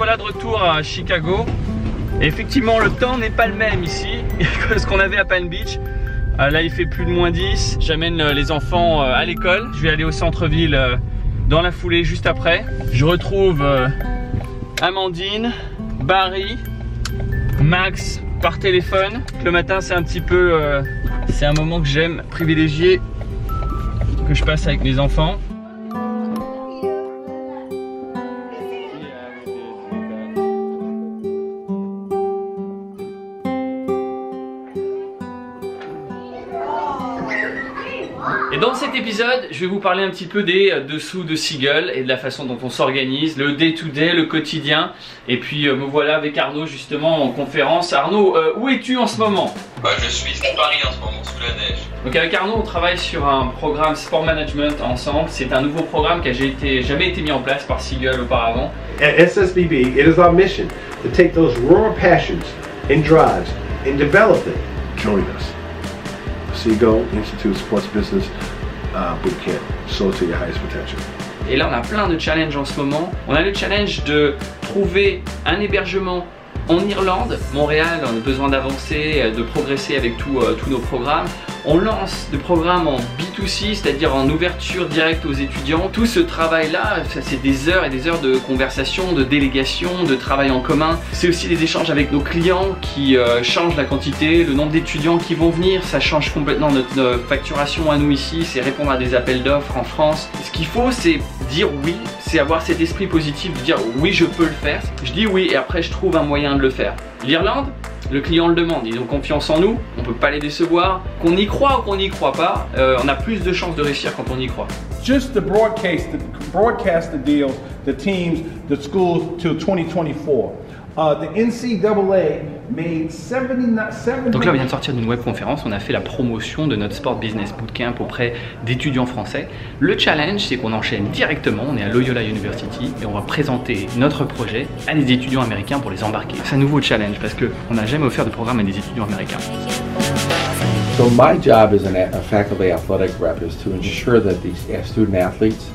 revoilà de retour à Chicago. Et effectivement, le temps n'est pas le même ici que ce qu'on avait à Palm Beach. Là, il fait plus de -10. J'amène les enfants à l'école. Je vais aller au centre-ville dans la foulée juste après. Je retrouve Amandine, Barry, Max par téléphone. Le matin, c'est un petit peu... c'est un moment que j'aime privilégier, que je passe avec mes enfants. Et dans cet épisode, je vais vous parler un petit peu des dessous de Seagull et de la façon dont on s'organise, le day-to-day, le quotidien. Et puis me voilà avec Arnaud justement en conférence. Arnaud, où es-tu en ce moment? Je suis à Paris en ce moment, sous la neige. Donc avec Arnaud, on travaille sur un programme Sport Management ensemble. C'est un nouveau programme qui n'a jamais été mis en place par Seagull auparavant. At SSBB, it is our mission to take those raw passions and drives and develop them. Join us. Seagull Institute Sports Business Bootcamp, Soar to Your Highest Potential. Et là, on a plein de challenges en ce moment. On a le challenge de trouver un hébergement en Irlande. Montréal, on a besoin d'avancer, de progresser avec tous nos programmes. On lance des programmes en B2C, c'est-à-dire en ouverture directe aux étudiants. Tout ce travail-là, c'est des heures et des heures de conversation, de délégation, de travail en commun. C'est aussi des échanges avec nos clients qui changent la quantité, le nombre d'étudiants qui vont venir. Ça change complètement notre facturation à nous ici. C'est répondre à des appels d'offres en France. Ce qu'il faut, c'est dire oui. C'est avoir cet esprit positif de dire oui, je peux le faire. Je dis oui et après je trouve un moyen de le faire. L'Irlande, le client le demande, ils ont confiance en nous, on ne peut pas les décevoir. Qu'on y croit ou qu'on n'y croit pas, on a plus de chances de réussir quand on y croit. Just to broadcast the deals, the teams, the schools till 2024. The NCAA made 79. Donc là, on vient de sortir d'une webconférence, on a fait la promotion de notre Sport Business Bootcamp auprès d'étudiants français. Le challenge, c'est qu'on enchaîne directement, on est à Loyola University et on va présenter notre projet à des étudiants américains pour les embarquer. C'est un nouveau challenge parce qu'on n'a jamais offert de programme à des étudiants américains. So my job as a faculty athletic rep is to ensure that these student athletes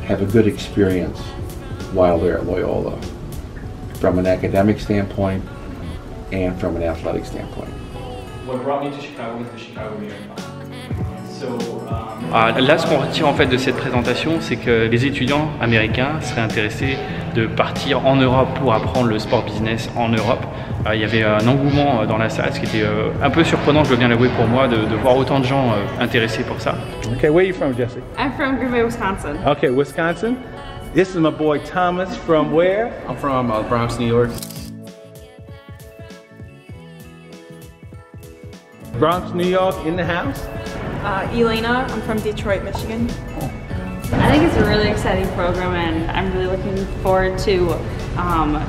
have a good experience while they're at Loyola, from an academic standpoint and from an athletic standpoint. What brought me to Chicago was the Chicago Marathon. Là, ce qu'on retire en fait de cette présentation, c'est que les étudiants américains seraient intéressés de partir en Europe pour apprendre le sport business en Europe. Il y avait un engouement dans la salle, ce qui était un peu surprenant, je dois bien l'avouer pour moi, de voir autant de gens intéressés pour ça. Okay, where are you from, Jesse? I'm from Green Bay, Wisconsin. Okay, Wisconsin. This is my boy Thomas from where? I'm from Bronx, New York. Bronx, New York, in the house. Elena, I'm from Detroit, Michigan. I think it's a really exciting program and I'm really looking forward to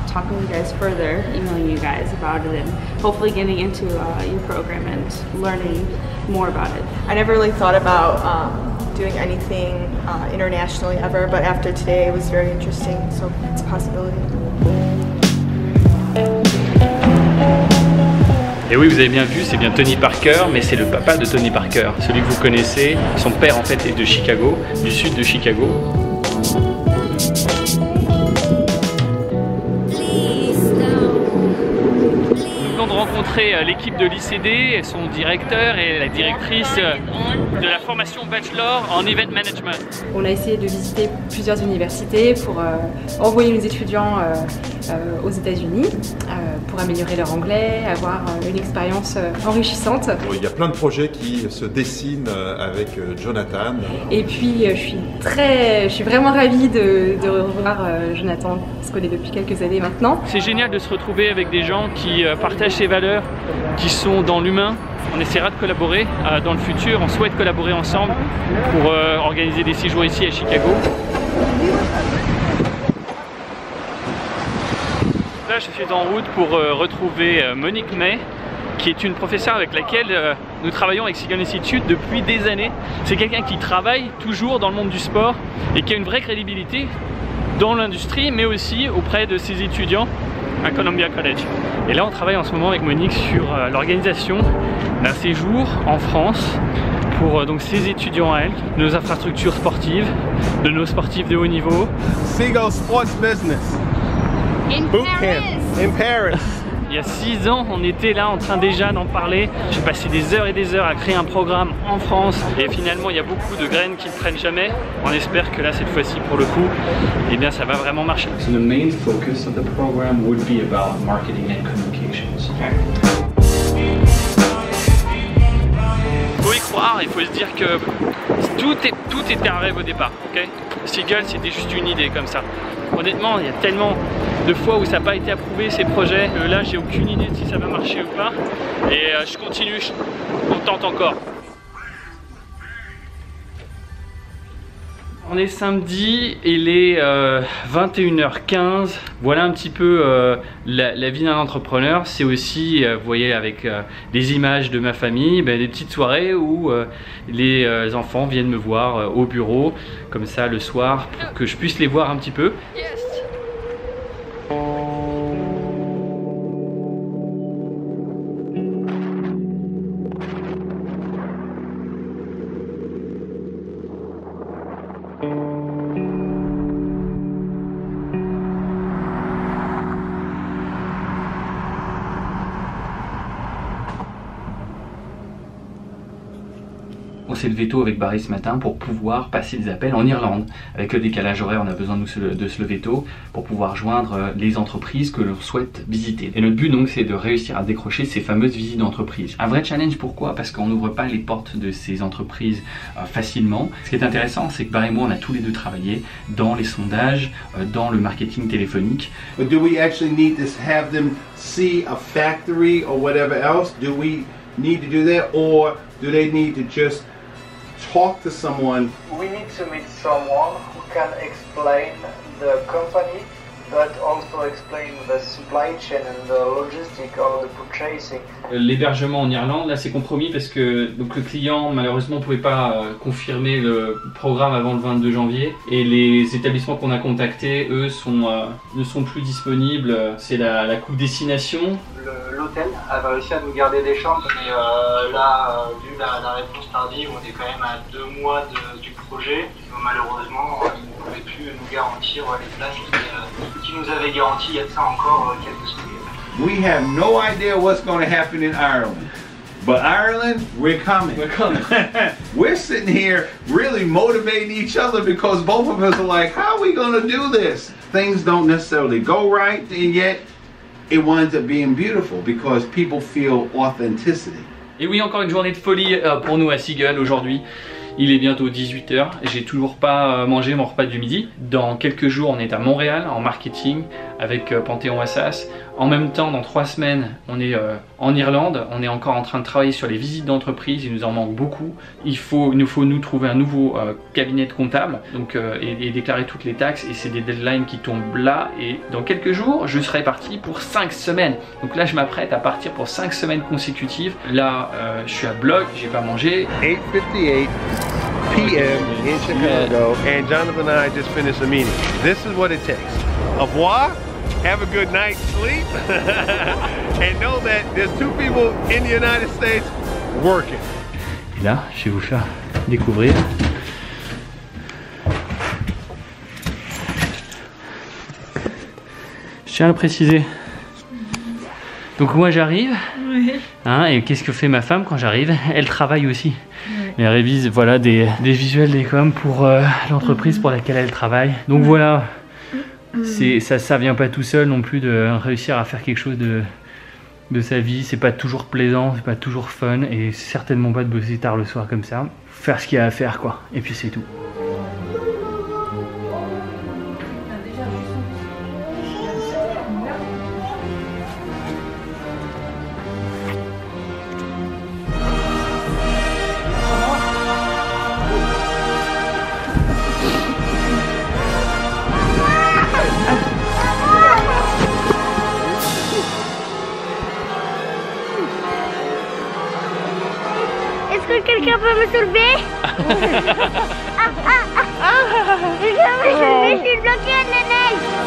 talking to you guys further, emailing you guys about it and hopefully getting into your program and learning more about it. I never really thought about doing anything internationally ever, but after today it was very interesting, so it's a possibility. Et oui, vous avez bien vu, c'est bien Tony Parker, mais c'est le papa de Tony Parker, celui que vous connaissez. Son père en fait est de Chicago, du sud de Chicago. Nous venons de rencontrer l'équipe de l'ICD, son directeur et la directrice de la formation bachelor en event management. On a essayé de visiter plusieurs universités pour envoyer nos étudiants aux États-Unis pour améliorer leur anglais, avoir une expérience enrichissante. Il y a plein de projets qui se dessinent avec Jonathan. Et puis je suis vraiment ravie de revoir Jonathan, on se connaît depuis quelques années maintenant. C'est génial de se retrouver avec des gens qui partagent ces valeurs, qui sont dans l'humain. On essaiera de collaborer dans le futur, on souhaite collaborer ensemble pour organiser des séjours ici à Chicago. Là, je suis en route pour retrouver Monique May, qui est une professeure avec laquelle nous travaillons avec Seagull Institute depuis des années. C'est quelqu'un qui travaille toujours dans le monde du sport et qui a une vraie crédibilité dans l'industrie, mais aussi auprès de ses étudiants à Columbia College. Et là, on travaille en ce moment avec Monique sur l'organisation d'un séjour en France pour donc ses étudiants à elle, de nos infrastructures sportives, de nos sportifs de haut niveau. Seagull Sports Business. Boot camp in Paris. Il y a 6 ans, on était là en train déjà d'en parler. J'ai passé des heures et des heures à créer un programme en France et finalement il y a beaucoup de graines qui ne prennent jamais. On espère que là cette fois-ci pour le coup, eh bien ça va vraiment marcher. So the main focus of the program would be about marketing and communications. Il faut y croire, il faut se dire que tout était un rêve au départ, ok? Seagull c'était juste une idée comme ça. Honnêtement, il y a tellement de fois où ça n'a pas été approuvé ces projets, que là j'ai aucune idée de si ça va marcher ou pas. Et je continue, on tente encore. On est samedi, il est 21h15. Voilà un petit peu la vie d'un entrepreneur. C'est aussi, vous voyez avec les images de ma famille, des petites soirées où les enfants viennent me voir au bureau, comme ça le soir, pour que je puisse les voir un petit peu. Yes. On s'est levé tôt avec Barry ce matin pour pouvoir passer des appels en Irlande. Avec le décalage horaire, on a besoin de se lever tôt pour pouvoir joindre les entreprises que l'on souhaite visiter. Et notre but donc c'est de réussir à décrocher ces fameuses visites d'entreprise. Un vrai challenge, pourquoi? Parce qu'on n'ouvre pas les portes de ces entreprises facilement. Ce qui est intéressant, c'est que Barry et moi, on a tous les deux travaillé dans les sondages, dans le marketing téléphonique. But do we actually need to have them see a factory or whatever else? Do we need to do that, or do they need to just talk to someone? We need to meet someone who can explain the company, but also explain the supply chain and the logistic or the purchasing. L'hébergement en Irlande, là c'est compromis parce que donc, le client malheureusement ne pouvait pas confirmer le programme avant le 22 janvier et les établissements qu'on a contactés, eux, ne sont plus disponibles. C'est la coupe destination. L'hôtel avait réussi à nous garder des chambres, mais là, vu la réponse tardive, on est quand même à 2 mois du projet. Donc, malheureusement, ils ne pouvaient plus nous garantir les places qui nous avaient garanties il y a de ça encore quelques semaines. We have no idea what's going to happen in Ireland. But Ireland, we're coming. We're coming. We're sitting here really motivating each other because both of us are like, how are we going to do this? Things don't necessarily go right, and yet it winds up being beautiful because people feel authenticity. Et oui, encore une journée de folie pour nous à Seagull aujourd'hui. Il est bientôt 18 h, j'ai toujours pas mangé mon repas du midi. Dans quelques jours, on est à Montréal en marketing avec Panthéon Assas. En même temps, dans 3 semaines, on est en Irlande. On est encore en train de travailler sur les visites d'entreprise. Il nous en manque beaucoup. Il nous faut trouver un nouveau cabinet de comptable et déclarer toutes les taxes. Et c'est des deadlines qui tombent là. Et dans quelques jours, je serai parti pour 5 semaines. Donc là, je m'apprête à partir pour 5 semaines consécutives. Là, je suis à bloc, j'ai pas mangé. 8:58 p.m. in Chicago, and Jonathan and I just finished a meeting. This is what it takes. Au revoir. Have a good night's sleep, and know that there's 2 people in the United States working. Et là, je vais vous faire découvrir. Je tiens à le préciser. Donc moi j'arrive, hein, et qu'est-ce que fait ma femme quand j'arrive? Elle travaille aussi. Elle révise voilà, des visuels, des coms pour l'entreprise pour laquelle elle travaille. Donc voilà. Ça vient pas tout seul non plus de réussir à faire quelque chose de sa vie. C'est pas toujours plaisant, c'est pas toujours fun et certainement pas de bosser tard le soir comme ça. Faire ce qu'il y a à faire quoi, et puis c'est tout. Est-ce que quelqu'un peut me soulever? Je suis bloquée à la neige.